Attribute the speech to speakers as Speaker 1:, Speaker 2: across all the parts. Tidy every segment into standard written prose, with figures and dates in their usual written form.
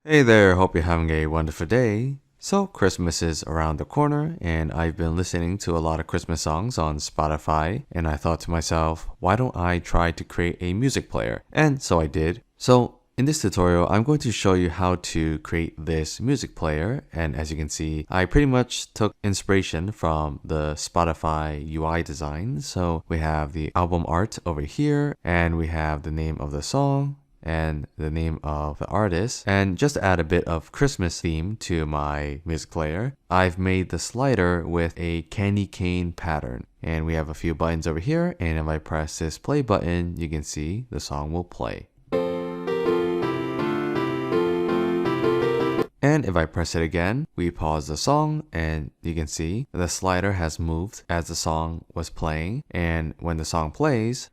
Speaker 1: Hey there, hope you're having a wonderful day. So, Christmas is around the corner, and I've been listening to a lot of Christmas songs on Spotify, and I thought to myself, why don't I try to create a music player? And so I did. So, in this tutorial, I'm going to show you how to create this music player, and as you can see, I pretty much took inspiration from the Spotify UI design. So, we have the album art over here, and we have the name of the song, and the name of the artist. And just to add a bit of Christmas theme to my music player, I've made the slider with a candy cane pattern. And we have a few buttons over here, and if I press this play button, you can see the song will play. And if I press it again, we pause the song, and you can see the slider has moved as the song was playing. And when the song plays,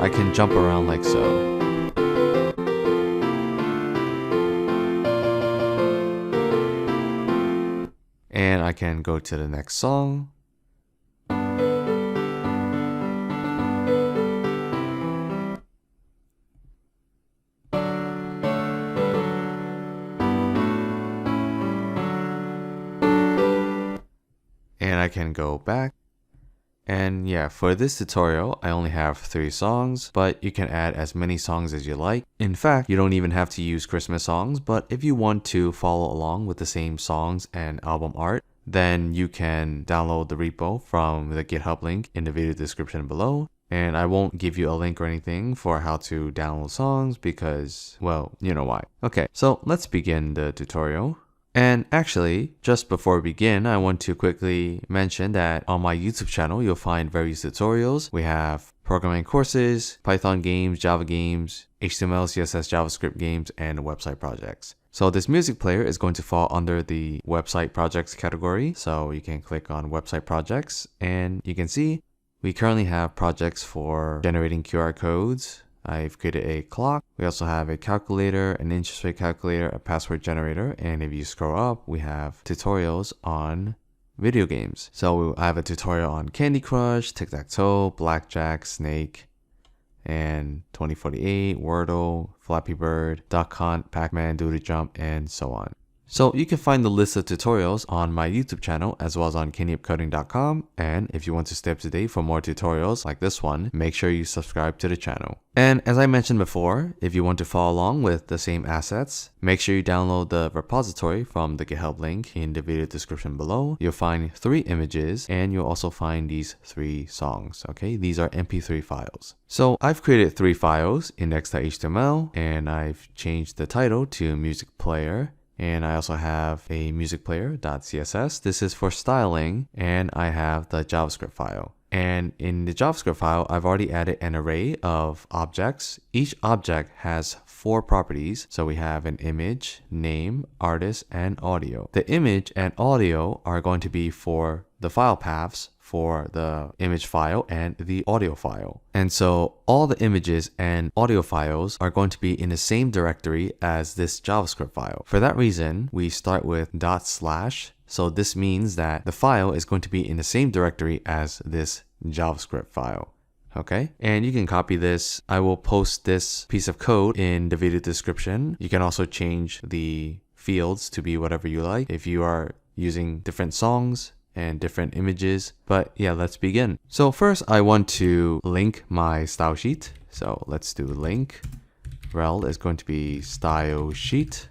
Speaker 1: I can jump around like so. And I can go to the next song. And I can go back. And yeah, for this tutorial, I only have 3 songs, but you can add as many songs as you like. In fact, you don't even have to use Christmas songs, but if you want to follow along with the same songs and album art, then you can download the repo from the GitHub link in the video description below. And I won't give you a link or anything for how to download songs because, well, you know why. Okay, so let's begin the tutorial. And actually, just before we begin, I want to quickly mention that on my YouTube channel, you'll find various tutorials. We have programming courses, Python games, Java games, HTML, CSS, JavaScript games, and website projects. So this music player is going to fall under the website projects category. So you can click on website projects, and you can see we currently have projects for generating QR codes. I've created a clock. We also have a calculator, an interest rate calculator, a password generator, and if you scroll up, we have tutorials on video games. So I have a tutorial on Candy Crush, Tic-Tac-Toe, Blackjack, Snake, and 2048, Wordle, Flappy Bird, Duck Hunt, Pac-Man, Doodle Jump, and so on. So you can find the list of tutorials on my YouTube channel as well as on kennyupcoding.com, and if you want to stay up to date for more tutorials like this one, make sure you subscribe to the channel. And as I mentioned before, if you want to follow along with the same assets, make sure you download the repository from the GitHub link in the video description below. You'll find 3 images, and you'll also find these 3 songs, okay? These are MP3 files. So I've created 3 files, index.html, and I've changed the title to music player. And I also have a music player.css. This is for styling, and I have the JavaScript file. And in the JavaScript file, I've already added an array of objects. Each object has 4 properties. So we have an image, name, artist, and audio. The image and audio are going to be for the file paths for the image file and the audio file. And so all the images and audio files are going to be in the same directory as this JavaScript file. For that reason, we start with /. So this means that the file is going to be in the same directory as this JavaScript file. Okay, and you can copy this. I will post this piece of code in the video description. You can also change the fields to be whatever you like if you are using different songs and different images. But yeah, let's begin. So first I want to link my style sheet. So let's do link. Rel is going to be style sheet,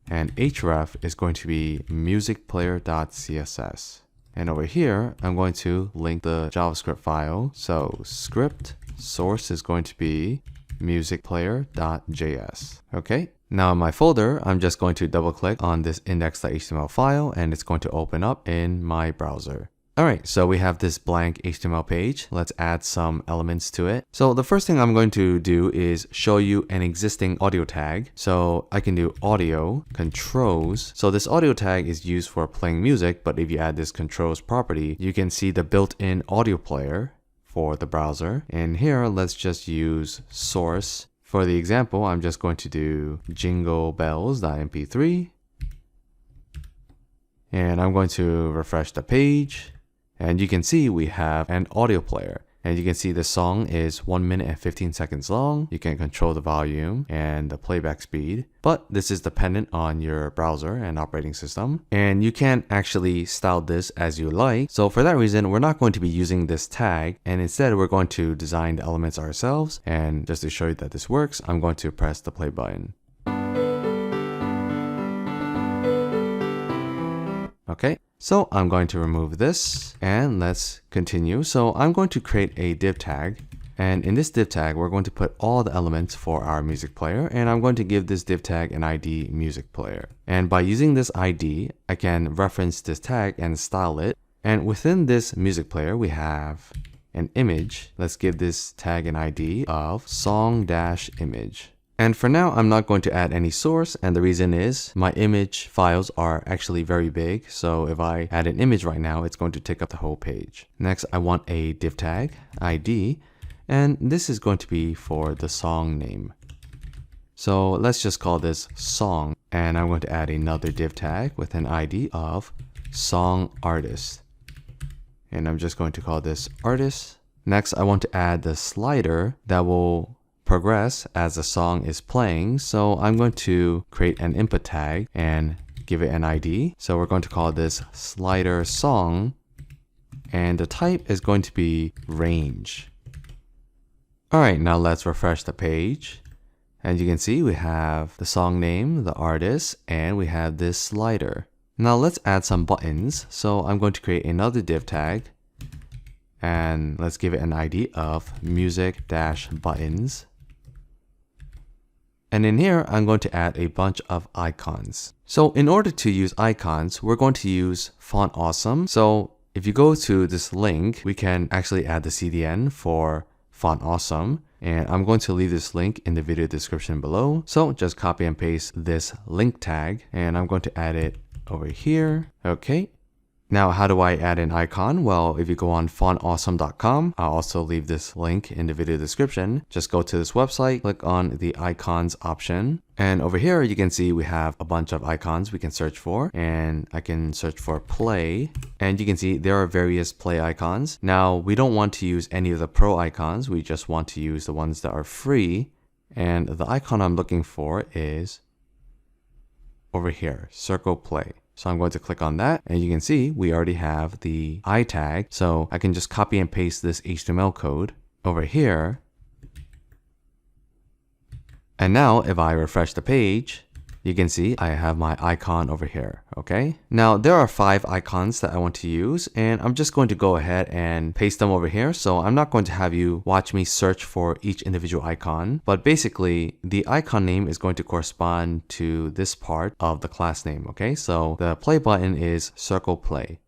Speaker 1: and href is going to be musicplayer.css. And over here, I'm going to link the JavaScript file. So script source is going to be musicplayer.js. Okay. Now in my folder, I'm just going to double click on this index.html file, and it's going to open up in my browser. Alright, so we have this blank HTML page. Let's add some elements to it. So the first thing I'm going to do is show you an existing audio tag. So I can do audio controls. So this audio tag is used for playing music, but if you add this controls property, you can see the built-in audio player for the browser. And here, let's just use source. For the example, I'm just going to do Jingle Bells.mp3. And I'm going to refresh the page. And you can see we have an audio player. And you can see the song is 1 minute and 15 seconds long. You can control the volume and the playback speed, but this is dependent on your browser and operating system. And you can actually style this as you like. So for that reason, we're not going to be using this tag, and instead we're going to design the elements ourselves. And just to show you that this works, I'm going to press the play button. Okay, so I'm going to remove this and let's continue. So I'm going to create a div tag, and in this div tag, we're going to put all the elements for our music player, and I'm going to give this div tag an ID music player. And by using this ID, I can reference this tag and style it. And within this music player, we have an image. Let's give this tag an ID of song-image. And for now, I'm not going to add any source, and the reason is my image files are actually very big. So if I add an image right now, it's going to take up the whole page. Next, I want a div tag, ID, and this is going to be for the song name. So let's just call this song, and I'm going to add another div tag with an ID of song artist. And I'm just going to call this artist. Next, I want to add the slider that will progress as the song is playing. So I'm going to create an input tag and give it an ID. So we're going to call this slider song, and the type is going to be range. All right, now let's refresh the page. And you can see we have the song name, the artist, and we have this slider. Now let's add some buttons. So I'm going to create another div tag, and let's give it an ID of music-buttons. And in here, I'm going to add a bunch of icons. So in order to use icons, we're going to use fontawesome. So if you go to this link, we can actually add the CDN for fontawesome. And I'm going to leave this link in the video description below. So just copy and paste this link tag, and I'm going to add it over here. Okay. Now, how do I add an icon? Well, if you go on fontawesome.com, I'll also leave this link in the video description. Just go to this website, click on the icons option. And over here, you can see we have a bunch of icons we can search for. And I can search for play. And you can see there are various play icons. Now, we don't want to use any of the pro icons. We just want to use the ones that are free. And the icon I'm looking for is over here, circle play. So I'm going to click on that, and you can see we already have the I tag. So I can just copy and paste this HTML code over here. And now if I refresh the page, you can see I have my icon over here, okay? Now there are 5 icons that I want to use, and I'm just going to go ahead and paste them over here. So I'm not going to have you watch me search for each individual icon, but basically the icon name is going to correspond to this part of the class name, okay? So the play button is circle play.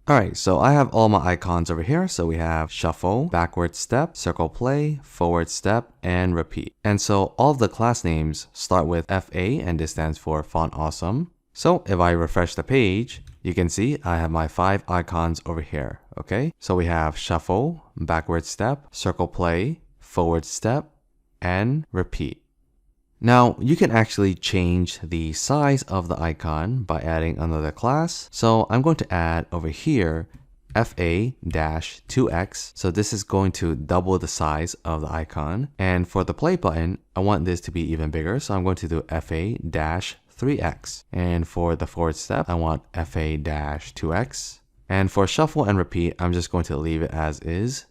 Speaker 1: Alright, so I have all my icons over here. So we have shuffle, backward step, circle play, forward step, and repeat. And so all of the class names start with FA, and this stands for fontawesome. So if I refresh the page, you can see I have my 5 icons over here, okay? So we have shuffle, backward step, circle play, forward step, and repeat. Now, you can actually change the size of the icon by adding another class. So I'm going to add over here FA-2x. So this is going to double the size of the icon. And for the play button, I want this to be even bigger. So I'm going to do FA-3x. And for the forward step, I want FA-2x. And for shuffle and repeat, I'm just going to leave it as is.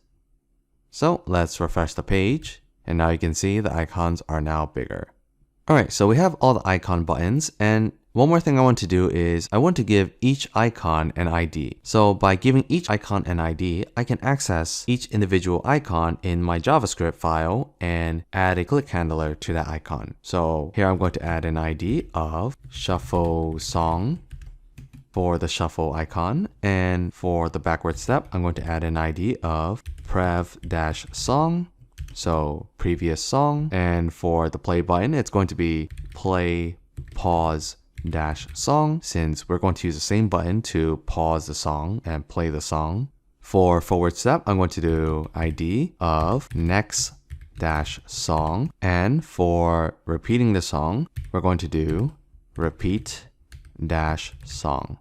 Speaker 1: So let's refresh the page. And now you can see the icons are now bigger. Alright, so we have all the icon buttons, and one more thing I want to do is I want to give each icon an ID. So by giving each icon an ID, I can access each individual icon in my JavaScript file and add a click handler to that icon. So here I'm going to add an ID of shuffle song for the shuffle icon, and for the backward step, I'm going to add an ID of prev-song. So previous song, and for the play button, it's going to be play pause dash song, since we're going to use the same button to pause the song and play the song. For forward step, I'm going to do ID of next dash song, and for repeating the song, we're going to do repeat dash song.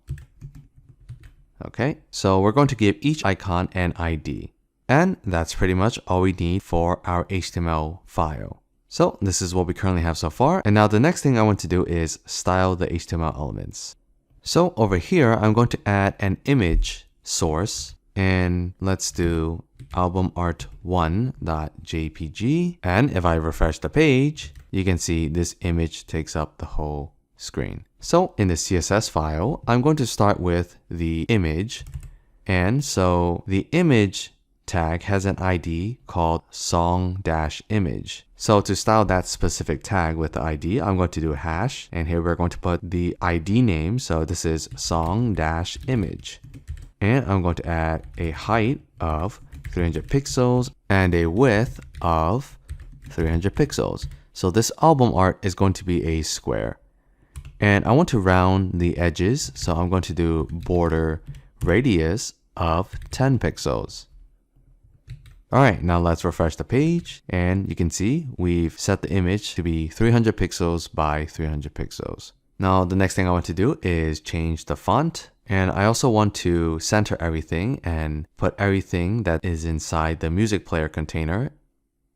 Speaker 1: Okay, so we're going to give each icon an ID. And that's pretty much all we need for our HTML file. So this is what we currently have so far. And now the next thing I want to do is style the HTML elements. So over here, I'm going to add an image source, and let's do albumart1.jpg. And if I refresh the page, you can see this image takes up the whole screen. So in the CSS file, I'm going to start with the image. And so the image tag has an ID called song-image. So to style that specific tag with the ID, I'm going to do a hash, and here we're going to put the ID name. So this is song-image. And I'm going to add a height of 300 pixels and a width of 300 pixels. So this album art is going to be a square. And I want to round the edges, so I'm going to do border radius of 10 pixels. Alright, now let's refresh the page, and you can see we've set the image to be 300 pixels by 300 pixels. Now the next thing I want to do is change the font, and I also want to center everything and put everything that is inside the music player container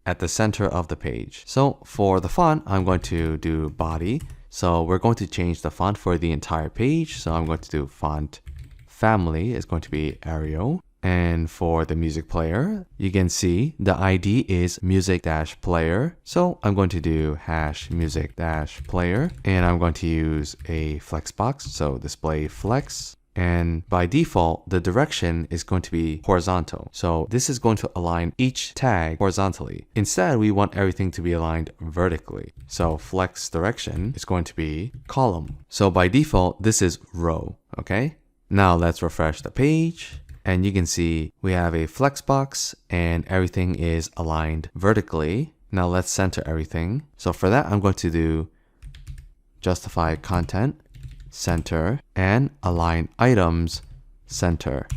Speaker 1: at the center of the page. So for the font, I'm going to do body. So we're going to change the font for the entire page. So I'm going to do font family is going to be Arial. And for the music player, you can see the ID is music-player. So I'm going to do hash music-player, and I'm going to use a flexbox. So display flex. And by default, the direction is going to be horizontal. So this is going to align each tag horizontally. Instead, we want everything to be aligned vertically. So flex direction is going to be column. So by default, this is row, okay? Now let's refresh the page. And you can see we have a flex box and everything is aligned vertically. Now let's center everything. So for that, I'm going to do justify content, center, and align items, center.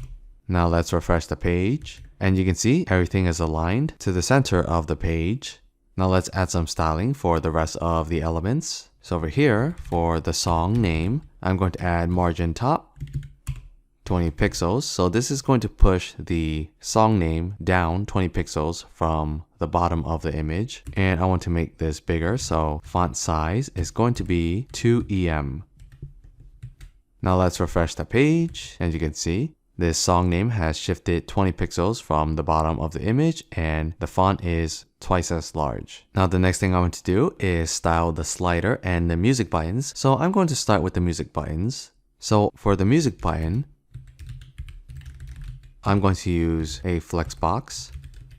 Speaker 1: Now let's refresh the page. And you can see everything is aligned to the center of the page. Now let's add some styling for the rest of the elements. So over here, for the song name, I'm going to add margin top 20 pixels. So this is going to push the song name down 20 pixels from the bottom of the image. And I want to make this bigger. So font size is going to be 2EM. Now let's refresh the page. And you can see this song name has shifted 20 pixels from the bottom of the image, and the font is twice as large. Now the next thing I want to do is style the slider and the music buttons. So I'm going to start with the music buttons. So for the music button, I'm going to use a flex box,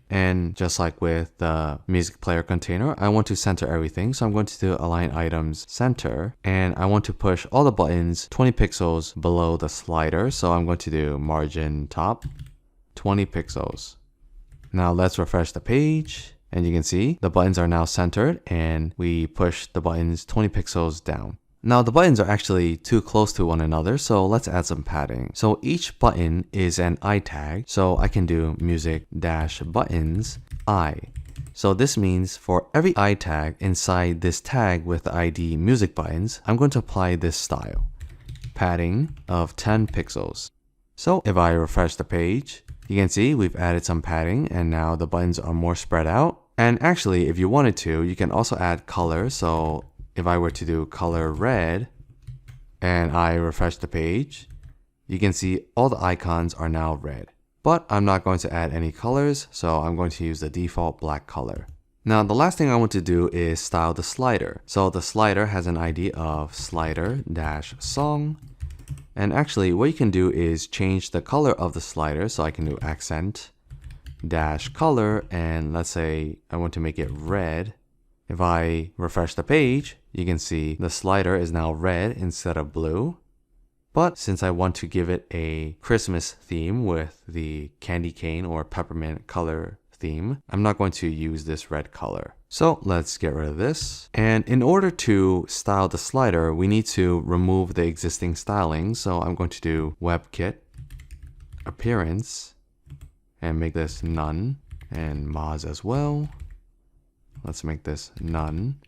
Speaker 1: and just like with the music player container, I want to center everything. So I'm going to do align items center, and I want to push all the buttons 20 pixels below the slider. So I'm going to do margin top 20 pixels. Now let's refresh the page, and you can see the buttons are now centered, and we push the buttons 20 pixels down. Now the buttons are actually too close to one another, so let's add some padding. So each button is an I tag, so I can do music-buttons I. So this means for every I tag inside this tag with the ID music buttons, I'm going to apply this style, padding of 10 pixels. So if I refresh the page, you can see we've added some padding, and now the buttons are more spread out. And actually, if you wanted to, you can also add color. So if I were to do color red and I refresh the page, you can see all the icons are now red. But I'm not going to add any colors, so I'm going to use the default black color. Now the last thing I want to do is style the slider. So the slider has an ID of slider-song. And actually what you can do is change the color of the slider. So I can do accent-color, and let's say I want to make it red. If I refresh the page, you can see the slider is now red instead of blue. But since I want to give it a Christmas theme with the candy cane or peppermint color theme, I'm not going to use this red color. So let's get rid of this. And in order to style the slider, we need to remove the existing styling. So I'm going to do WebKit, appearance, and make this none, and moz as well. Let's make this none.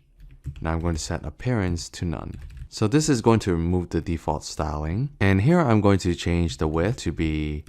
Speaker 1: Now I'm going to set appearance to none. So this is going to remove the default styling. And here I'm going to change the width to be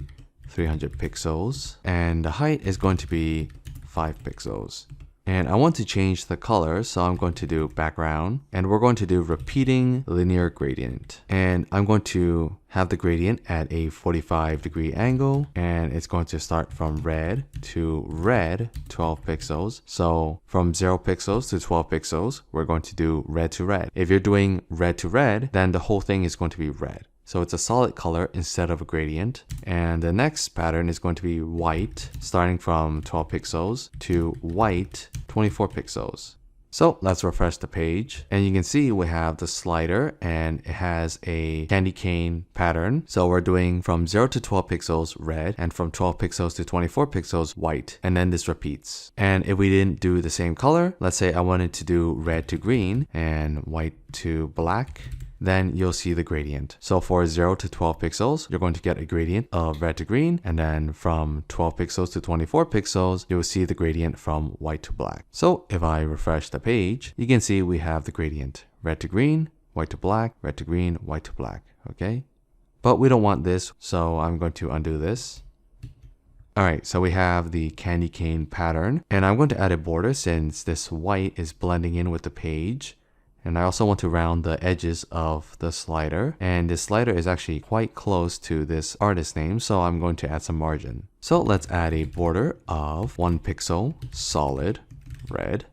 Speaker 1: 300 pixels, and the height is going to be 5 pixels. And I want to change the color, so I'm going to do background, and we're going to do repeating linear gradient. And I'm going to have the gradient at a 45-degree angle, and it's going to start from red to red, 12 pixels. So from 0 pixels to 12 pixels, we're going to do red to red. If you're doing red to red, then the whole thing is going to be red. So it's a solid color instead of a gradient. And the next pattern is going to be white, starting from 12 pixels to white, 24 pixels. So let's refresh the page, and you can see we have the slider and it has a candy cane pattern. So we're doing from 0 to 12 pixels red, and from 12 pixels to 24 pixels white, and then this repeats. And if we didn't do the same color, let's say I wanted to do red to green and white to black, then you'll see the gradient. So for 0 to 12 pixels, you're going to get a gradient of red to green, and then from 12 pixels to 24 pixels, you'll see the gradient from white to black. So if I refresh the page, you can see we have the gradient, red to green, white to black, red to green, white to black, okay? But we don't want this, so I'm going to undo this. Alright, so we have the candy cane pattern, and I'm going to add a border since this white is blending in with the page. And I also want to round the edges of the slider. And this slider is actually quite close to this artist name, so I'm going to add some margin. So let's add a border of 1 pixel, solid, red.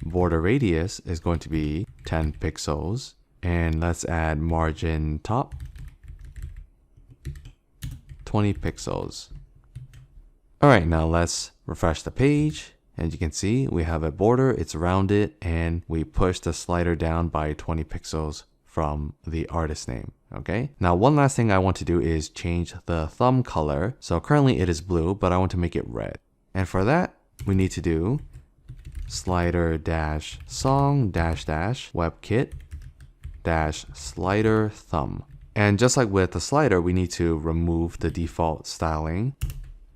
Speaker 1: Border radius is going to be 10 pixels. And let's add margin top, 20 pixels. Alright, now let's refresh the page. And you can see we have a border, it's rounded, and we push the slider down by 20 pixels from the artist name. Okay. Now one last thing I want to do is change the thumb color. So currently it is blue, but I want to make it red. And for that, we need to do slider dash song dash dash webkit dash slider thumb. And just like with the slider, we need to remove the default styling.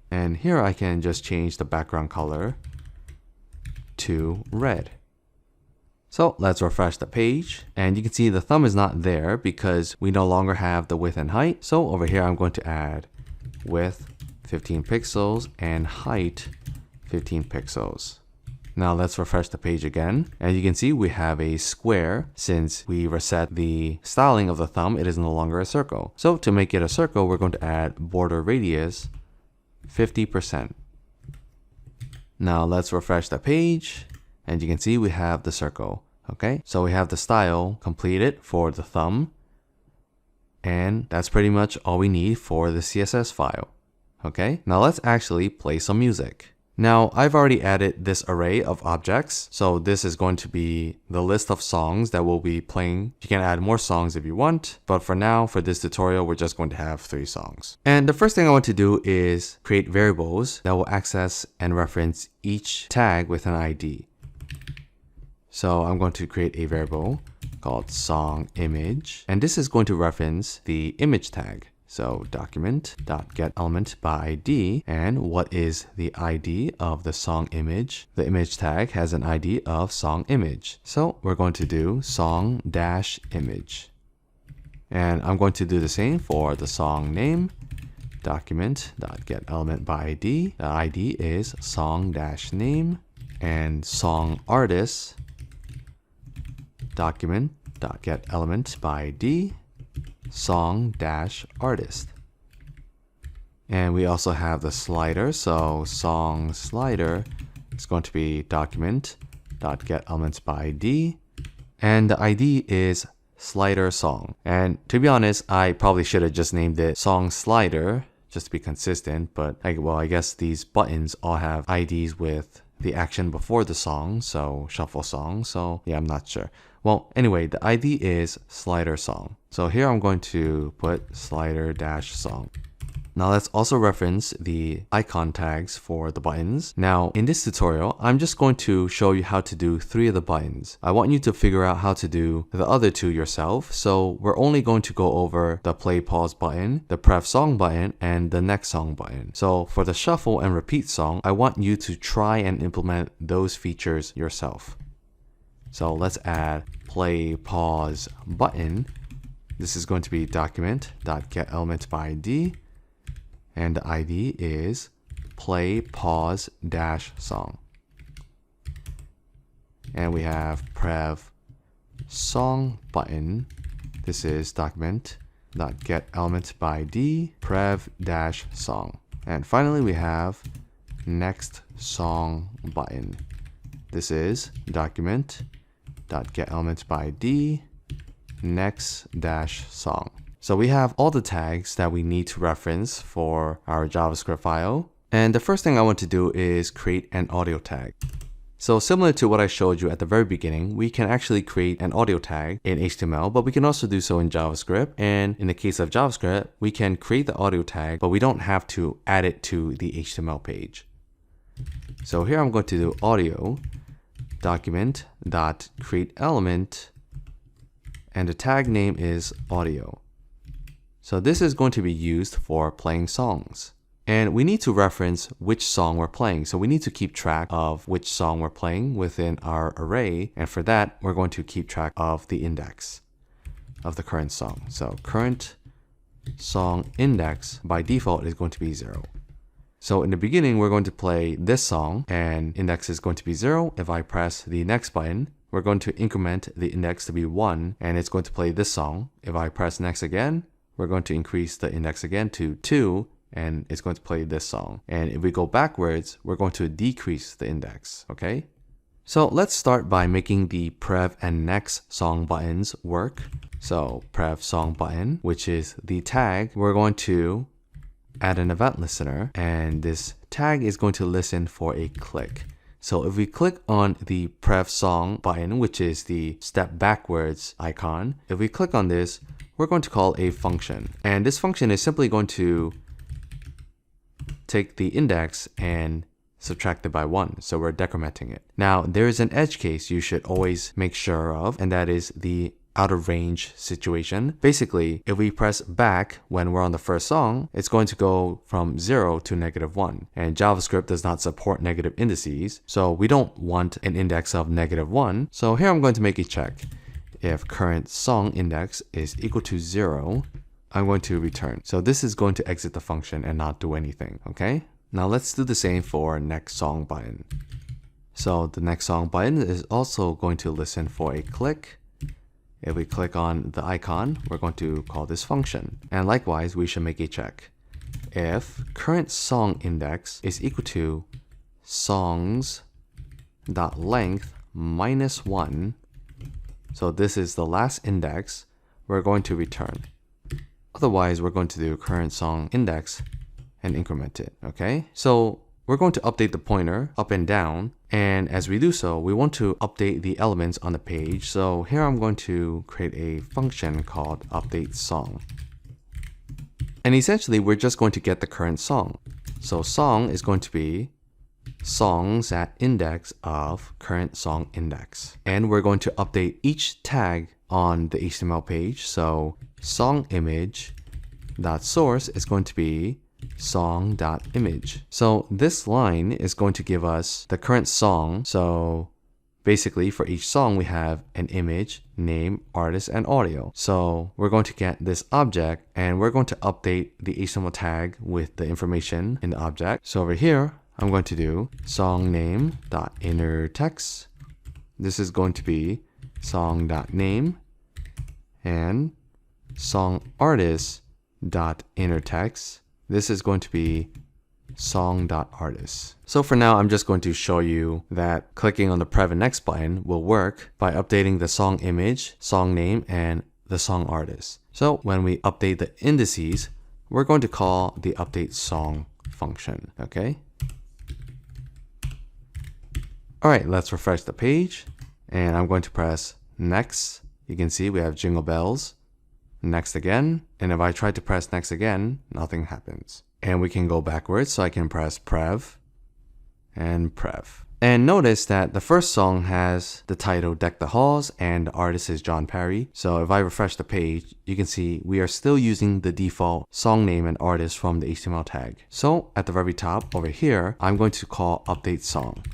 Speaker 1: And here I can just change the background color to red. So let's refresh the page, and you can see the thumb is not there because we no longer have the width and height. So over here I'm going to add width 15 pixels and height 15 pixels. Now let's refresh the page again, and you can see we have a square. Since we reset the styling of the thumb, it is no longer a circle. So to make it a circle, we're going to add border radius 50%. Now let's refresh the page, and you can see we have the circle. Okay, so we have the style completed for the thumb, and that's pretty much all we need for the CSS file. Okay, now let's actually play some music. Now I've already added this array of objects, so this is going to be the list of songs that we'll be playing. You can add more songs if you want, but for now, for this tutorial, we're just going to have 3 songs. And the first thing I want to do is create variables that will access and reference each tag with an ID. So I'm going to create a variable called song image, and this is going to reference the image tag. So document.getElementById, and what is the ID of the song image? The image tag has an ID of song image. So we're going to do song-image. And I'm going to do the same for the song name. Document.getElementById. The ID is song-name, and song artist. Document.getElementById. song-artist. And we also have the slider, so song slider is going to be document.getElementsById, and the ID is slider song. And to be honest, I probably should have just named it song slider just to be consistent, but I guess these buttons all have IDs with the action before the song, so shuffle song, so yeah, I'm not sure. Well, anyway, the ID is slider song. So here I'm going to put slider-song. Now let's also reference the icon tags for the buttons. Now in this tutorial, I'm just going to show you how to do 3 of the buttons. I want you to figure out how to do the other 2 yourself. So we're only going to go over the play pause button, the pref song button, and the next song button. So for the shuffle and repeat song, I want you to try and implement those features yourself. So let's add play pause button. This is going to be document.getElementById. and the ID is play pause dash song. And we have prev song button. This is document.getElementById prev dash song. And finally we have next song button. This is document.getElementById next dash song. So we have all the tags that we need to reference for our JavaScript file. And the first thing I want to do is create an audio tag. So similar to what I showed you at the very beginning, we can actually create an audio tag in HTML, but we can also do so in JavaScript. And in the case of JavaScript, we can create the audio tag, but we don't have to add it to the HTML page. So here I'm going to do audio document.createElement, and the tag name is audio. So this is going to be used for playing songs. And we need to reference which song we're playing. So we need to keep track of which song we're playing within our array. And for that, we're going to keep track of the index of the current song. So current song index by default is going to be 0. So in the beginning, we're going to play this song and index is going to be 0. If I press the next button, we're going to increment the index to be 1 and it's going to play this song. If I press next again, we're going to increase the index again to 2. And it's going to play this song. And if we go backwards, we're going to decrease the index, okay? So let's start by making the prev and next song buttons work. So prev song button, which is the tag, we're going to add an event listener, and this tag is going to listen for a click. So if we click on the prev song button, which is the step backwards icon, if we click on this, we're going to call a function. And this function is simply going to take the index and subtract it by 1. So we're decrementing it. Now, there is an edge case you should always make sure of, and that is the out of range situation. Basically, if we press back when we're on the first song, it's going to go from 0 to -1. And JavaScript does not support negative indices, so we don't want an index of -1. So here I'm going to make a check. If current song index is equal to 0, I'm going to return. So this is going to exit the function and not do anything, okay? Now let's do the same for next song button. So the next song button is also going to listen for a click. If we click on the icon, we're going to call this function. And likewise, we should make a check. If current song index is equal to songs.length -1, so this is the last index, we're going to return. Otherwise, we're going to do current song index and increment it, okay? So we're going to update the pointer up and down. And as we do so, we want to update the elements on the page. So here I'm going to create a function called update song. And essentially, we're just going to get the current song. So song is going to be songs at index of current song index. And we're going to update each tag on the HTML page. So song image dot source is going to be song.image. So this line is going to give us the current song. So basically for each song we have an image, name, artist, and audio. So we're going to get this object and we're going to update the HTML tag with the information in the object. So over here I'm going to do song name dot inner text. This is going to be song.name, and song artist dot inner text. This is going to be song.artist. So for now, I'm just going to show you that clicking on the prev and next button will work by updating the song image, song name, and the song artist. So when we update the indices, we're going to call the update song function, okay? All right, let's refresh the page. And I'm going to press next. You can see we have Jingle Bells. Next again. And if I try to press next again, nothing happens. And we can go backwards. So I can press prev and prev. And notice that the first song has the title Deck the Halls and the artist is John Parry. So if I refresh the page, you can see we are still using the default song name and artist from the HTML tag. So at the very top over here, I'm going to call update song.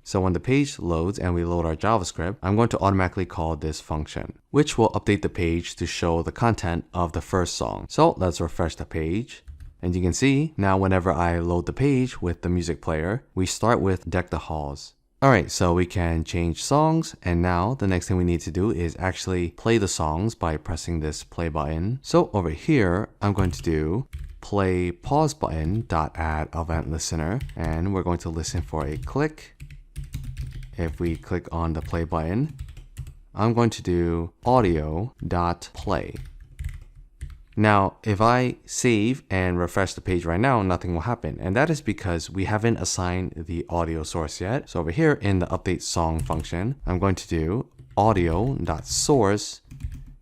Speaker 1: So when the page loads and we load our JavaScript, I'm going to automatically call this function, which will update the page to show the content of the first song. So let's refresh the page. And you can see now whenever I load the page with the music player, we start with Deck the Halls. Alright, so we can change songs, and now the next thing we need to do is actually play the songs by pressing this play button. So over here, I'm going to do play pause button dot add event listener, and we're going to listen for a click. If we click on the play button, I'm going to do audio dot play. Now, if I save and refresh the page right now, nothing will happen. And that is because we haven't assigned the audio source yet. So over here in the update song function, I'm going to do audio.source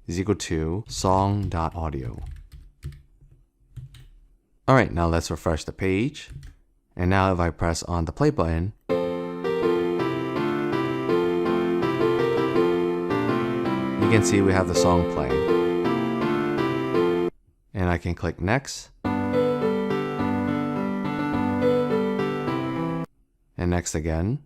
Speaker 1: is equal to song.audio. All right, now let's refresh the page. And now if I press on the play button, you can see we have the song playing. And I can click next. And next again.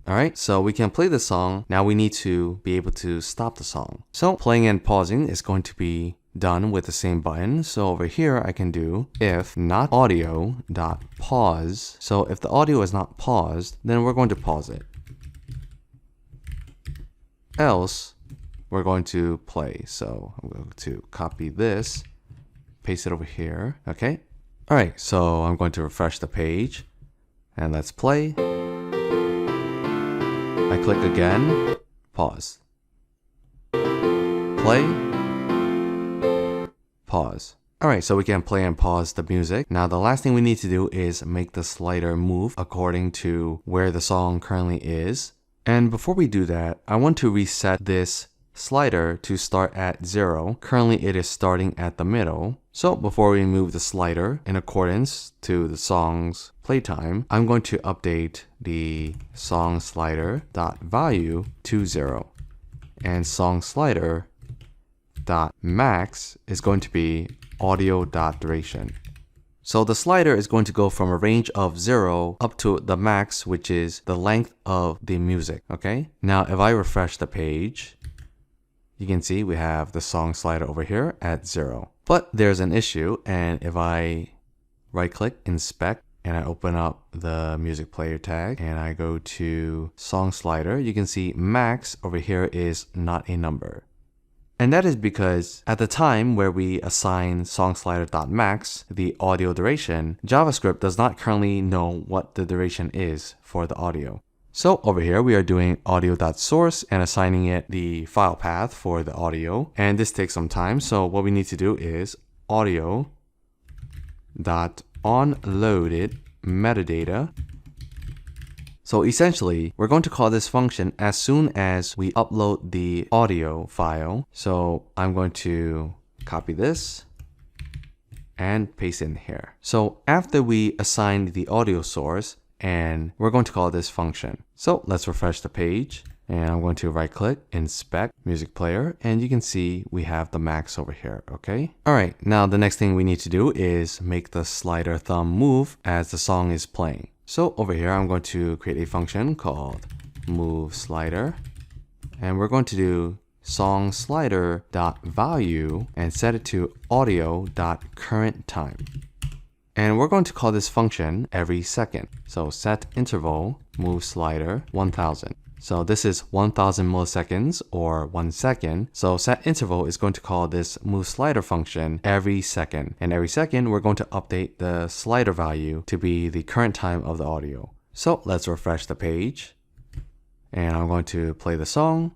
Speaker 1: Alright, so we can play the song. Now we need to be able to stop the song. So playing and pausing is going to be done with the same button. So over here I can do if not audio dot pause. So if the audio is not paused, then we're going to pause it. Else we're going to play. So I'm going to copy this, paste it over here. Okay. All right. So I'm going to refresh the page and let's play. I click again, pause, play, pause. All right. So we can play and pause the music. Now the last thing we need to do is make the slider move according to where the song currently is. And before we do that, I want to reset this slider to start at 0. Currently it is starting at the middle. So before we move the slider in accordance to the song's playtime, I'm going to update the song slider dot value to 0. And song slider dot max is going to be audio dot duration. So the slider is going to go from a range of 0 up to the max, which is the length of the music, okay? Now, if I refresh the page, you can see we have the song slider over here at 0. But there's an issue, and if I right-click, inspect, and I open up the music player tag, and I go to song slider, you can see max over here is not a number. And that is because at the time where we assign songSlider.max the audio duration, JavaScript does not currently know what the duration is for the audio. So over here we are doing audio.source and assigning it the file path for the audio. And this takes some time. So what we need to do is audio.onloaded metadata. So essentially, we're going to call this function as soon as we upload the audio file. So I'm going to copy this and paste it in here. So after we assign the audio source, and we're going to call this function. So let's refresh the page, and I'm going to right click, inspect music player, and you can see we have the max over here, okay? All right, now the next thing we need to do is make the slider thumb move as the song is playing. So over here, I'm going to create a function called move slider, and we're going to do song slider dot value and set it to audio dot current time. And we're going to call this function every second. So set interval move slider 1000. So this is 1000 milliseconds or 1 second. So set interval is going to call this move slider function every second. And every second, we're going to update the slider value to be the current time of the audio. So let's refresh the page. And I'm going to play the song.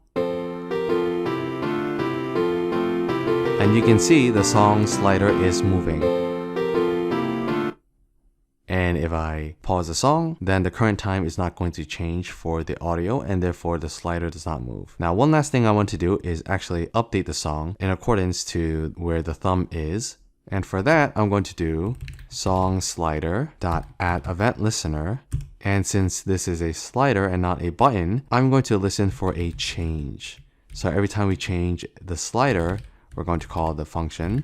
Speaker 1: And you can see the song slider is moving. And if I pause the song, then the current time is not going to change for the audio, and therefore the slider does not move. Now, one last thing I want to do is actually update the song in accordance to where the thumb is. And for that, I'm going to do song slider dot add event listener. And since this is a slider and not a button, I'm going to listen for a change. So every time we change the slider, we're going to call the function.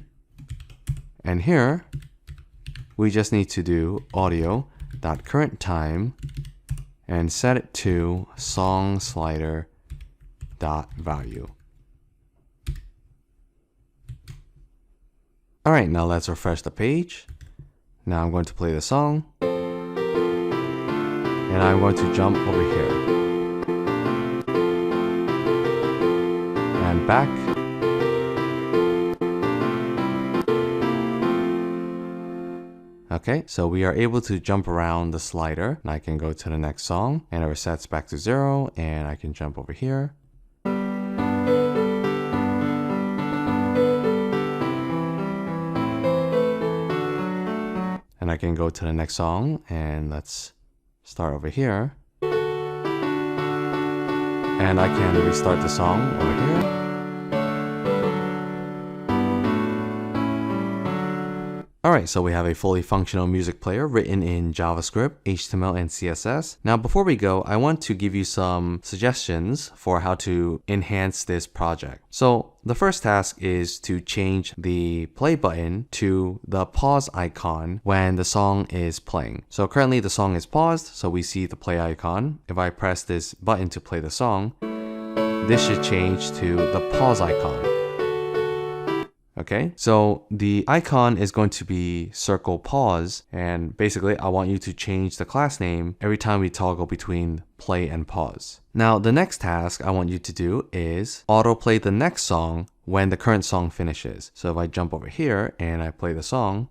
Speaker 1: And here, we just need to do audio.current_time and set it to song slider.value. Alright, now let's refresh the page. Now I'm going to play the song. And I'm going to jump over here. And back. Okay, so we are able to jump around the slider. And I can go to the next song and it resets back to 0 and I can jump over here. And I can go to the next song and let's start over here. And I can restart the song over here. Alright, so we have a fully functional music player written in JavaScript, HTML, and CSS. Now before we go, I want to give you some suggestions for how to enhance this project. So the first task is to change the play button to the pause icon when the song is playing. So currently the song is paused, so we see the play icon. If I press this button to play the song, this should change to the pause icon. Okay, so the icon is going to be circle pause, and basically I want you to change the class name every time we toggle between play and pause. Now the next task I want you to do is autoplay the next song when the current song finishes. So if I jump over here and I play the song,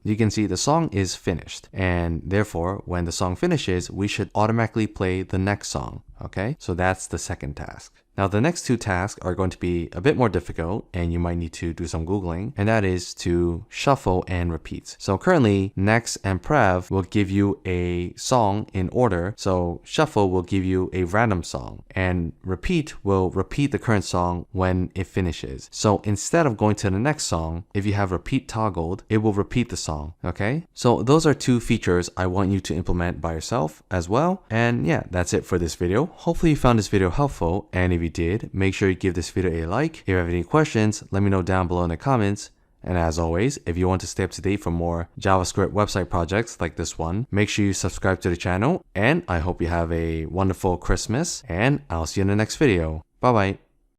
Speaker 1: you can see the song is finished, and therefore when the song finishes we should automatically play the next song. Okay, so that's the second task. Now the next two tasks are going to be a bit more difficult and you might need to do some Googling, and that is to shuffle and repeat. So currently next and prev will give you a song in order, so shuffle will give you a random song, and repeat will repeat the current song when it finishes. So instead of going to the next song, if you have repeat toggled, it will repeat the song. Okay, so those are two features I want you to implement by yourself as well. And yeah, that's it for this video. Hopefully you found this video helpful, and if you did, make sure you give this video a like. If you have any questions, let me know down below in the comments. And as always, if you want to stay up to date for more JavaScript website projects like this one, make sure you subscribe to the channel, and I hope you have a wonderful Christmas, and I'll see you in the next video. Bye bye.